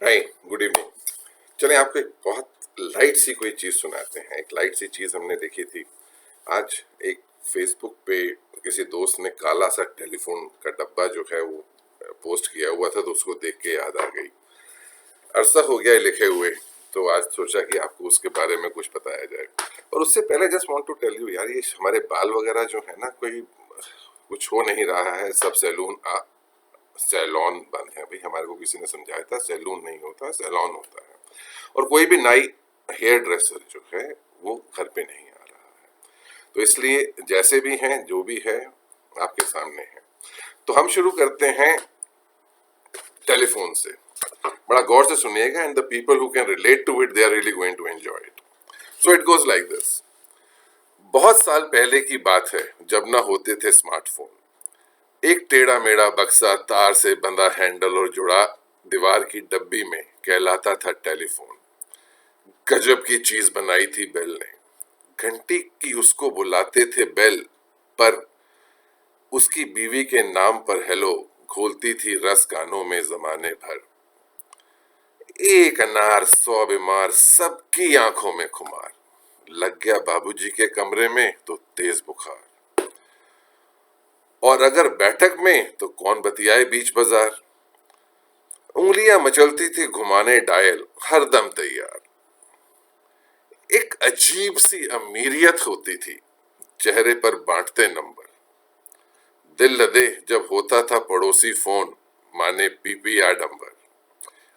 हाय, good evening. चलें आपको एक बहुत लाइट सी कोई चीज़ सुनाते हैं। एक लाइट सी चीज़ हमने देखी थी आज। एक फेसबुक पे किसी दोस्त ने काला सा टेलीफोन का डब्बा जो है वो पोस्ट किया हुआ था, तो उसको देख के याद आ गई। अरसा हो गया है लिखे हुए, तो आज सोचा कि आपको उसके बारे में कुछ बताया जाए। और उससे पहले just want to tell you यार, ये हमारे बाल वगैरह जो है ना, कोई कुछ हो नहीं रहा है। सब सैलून बंद है भाई। हमारे को किसी ने समझाया था सैलून नहीं होता, सैलून होता है। और कोई भी नाई हेयर ड्रेसर जो है वो घर पे नहीं आ रहा है। तो इसलिए जैसे भी हैं, जो भी है, आपके सामने है। तो हम शुरू करते हैं टेलीफोन से। बड़ा गौर से सुनिएगा, and the people who can relate to it, they are really going to enjoy it. So it goes like this. बहुत साल पहले की बात है, जब ना होते थे स्मार्टफोन। एक टेढ़ा मेढ़ा बक्सा, तार से बंधा हैंडल और जुड़ा दीवार की डब्बी में, कहलाता था टेलीफोन। गजब की चीज बनाई थी बेल ने। घंटी की उसको बुलाते थे बेल, पर उसकी बीवी के नाम पर हेलो घोलती थी रस कानों में जमाने भर। एक अनार 100 बीमार, सबकी आंखों में खुमार। लग गया बाबूजी के कमरे में तो तेज बुखार। और अगर बैठक में तो कौन बतियाए बीच बाजार। उंगलियां मचलती थी घुमाने डायल, हरदम तैयार। एक अजीब सी अमीरियत होती थी चेहरे पर बांटते नंबर। दिल लदे जब होता था पड़ोसी फोन, माने पीपी आडंबर।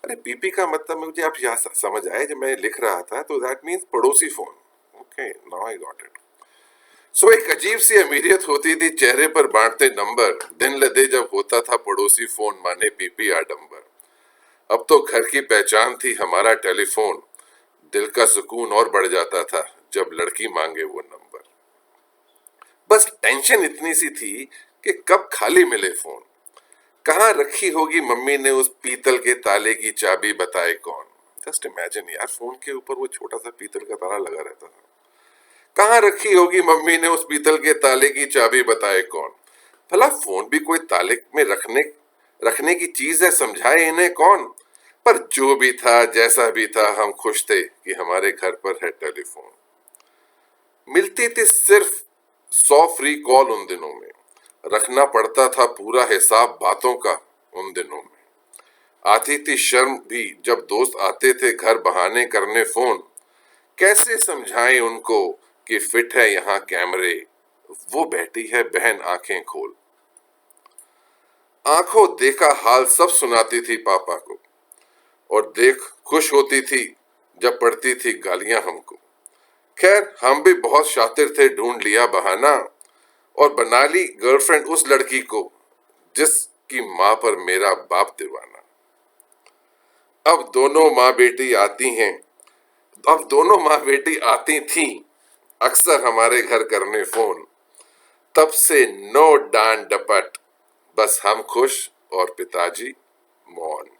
अरे पीपी का मतलब मुझे आप यहाँ समझ आए, जब मैं लिख रहा था तो दैट मीन्स पड़ोसी phone. Okay, now I got it. So एक अजीब सी अमीरियत होती थी चेहरे पर बांटते नंबर। दिन लदे जब होता था पड़ोसी फोन, माने पीपी आडंबर। अब तो घर की पहचान थी हमारा टेलीफोन। दिल का सुकून और बढ़ जाता था जब लड़की मांगे वो नंबर। बस टेंशन इतनी सी थी कि कब खाली मिले फोन। कहाँ रखी होगी मम्मी ने उस पीतल के ताले की चाबी, बताए कौन। जस्ट इमेजिन यार, फोन के ऊपर वो छोटा सा पीतल का ताला लगा रहता था। कहाँ रखी होगी मम्मी ने उस पीतल के ताले की चाबी, बताए कौन। भला फोन भी कोई ताले में रखने की चीज है, समझाए इन्हें कौन। पर जो भी था, जैसा भी था, हम खुश थे कि हमारे घर पर है टेलीफोन। मिलती थी सिर्फ 100 फ्री कॉल उन दिनों में। रखना पड़ता था पूरा हिसाब बातों का उन दिनों में। आती थी शर्म भी जब दोस्त आते थे घर बहाने करने फोन। कैसे समझाएं उनको कि फिट है यहाँ कैमरे, वो बैठी है बहन आंखें खोल। आंखों देखा हाल सब सुनाती थी पापा को, और देख खुश होती थी जब पड़ती थी गालियां हमको। खैर हम भी बहुत शातिर थे, ढूंढ लिया बहाना, और बना ली गर्लफ्रेंड उस लड़की को जिसकी माँ पर मेरा बाप दीवाना। अब दोनों माँ बेटी आती हैं, अब दोनों माँ बेटी आती थीं अक्सर हमारे घर करने फोन। तब से नो डांट डपट, बस हम खुश और पिताजी मौन।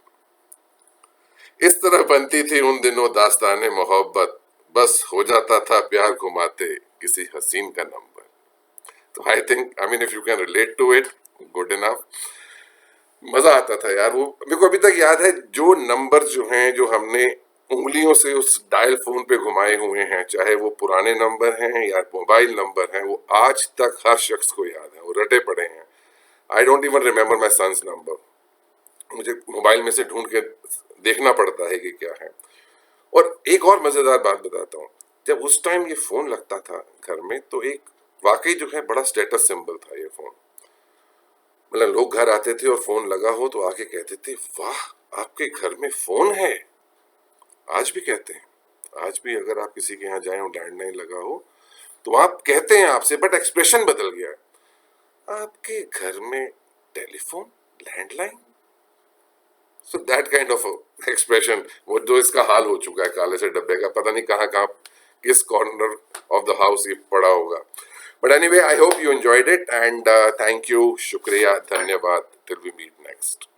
इस तरह बनती थी उन दिनों दास्ताने मोहब्बत। बस हो जाता था प्यार घुमाते किसी हसीन का नंबर। तो I think, I mean, if you can relate to it, good enough. मजा आता था यार। वो मेरे को अभी तक याद है, जो नंबर जो हैं, जो हमने उंगलियों से उस डायल फोन पे घुमाए हुए हैं, चाहे वो पुराने नंबर हैं या मोबाइल नंबर हैं, वो आज तक हर शख्स को याद है, वो रटे पड़े हैं। I don't even remember my son's number. मुझे मोबाइल में से ढूंढ के देखना पड़ता है कि क्या है। और एक और मजेदार बात बताता हूँ। जब उस टाइम ये फोन लगता था घर में, तो एक वाकई जो है बड़ा स्टेटस सिंबल था ये फोन। मतलब लोग घर आते थे और फोन लगा हो तो आके कहते थे, वाह आपके घर में फोन है। आज भी कहते हैं। आज भी अगर आप किसी के यहाँ जाए और लैंडलाइन लगा हो तो आप कहते हैं आपसे, बट एक्सप्रेशन बदल गया है। आपके घर में telephone, landline. So that kind of expression, वो जो इसका हाल हो चुका है काले से डब्बे का, पता नहीं कहाँ कहाँ किस कॉर्नर ऑफ द हाउस ये पड़ा होगा। But anyway, I hope you enjoyed it, and thank you, शुक्रिया, धन्यवाद। Till we meet next.